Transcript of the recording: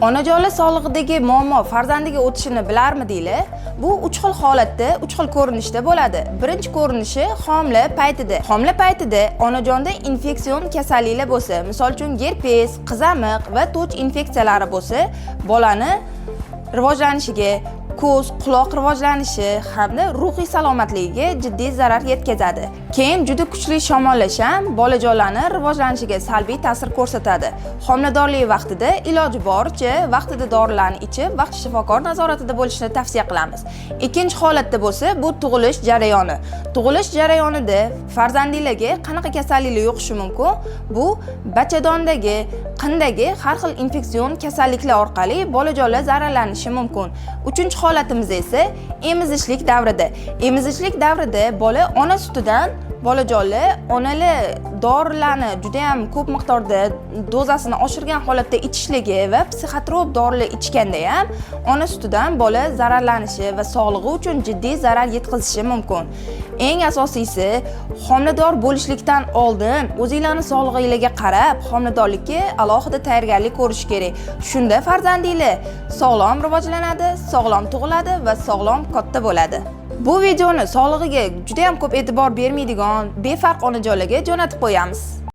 Onajonlar sog'lig'idagi muammo farzandiga o'tishini bilarmidinglar? Bu 3 xil holatda, 3 xil ko'rinishda bo'ladi. Birinchi ko'rinishi homila paytida. Homila paytida onajonda infeksion kasalliklar bo'lsa, misol uchun gerpes, qizamiq va toch infeksiyalari bo'lsa, bolani rivojlanishiga, ko'z, quloq rivojlanishi hamda ruhiy salomatligiga jiddiy zarar yetkazadi. Keyin juda kuchli shamollash ham bolajonlarning rivojlanishiga salbiy ta'sir ko'rsatadi. Homiladorlik vaqtida iloji boricha vaqtida dorilarni ichib, vaqt shifokor nazoratida bo'lishni tavsiya qilamiz. Ikkinchi holatda bo'lsa, bu tug'ilish jarayoni. Tug'ilish jarayonida farzandinglarga qanaqa kasalliklar yuqishi mumkin? Bu bachadondagi, qindagi har xil infeksion kasalliklar orqali bolajonlar zararlanishi mumkin. Uchinchi holatimiz esa emizishlik davrida. Emizishlik davrida bola ona sutidan bolajonlar onalar dorilarni juda ham ko'p miqdorda dozasini oshirgan holatda ichishligi va psixotrop dorilar ichganda ham ona sutidan bola zararlanishi va sog'lig'i uchun jiddiy zarar yetkazishi mumkin. Eng asosiysi, homilador bo'lishlikdan oldin o'zingizlarning sog'lig'ingizga qarab, homiladorlikka alohida tayyorgarlik ko'rish kerak. Shunda farzandinglar sog'lom rivojlanadi, sog'lom tug'iladi va sog'lom katta bo'ladi. Bu videoni sog'lig'iga juda ham ko'p e'tibor bermaydigan befarq onajonlarga jo'natib qo'yamiz.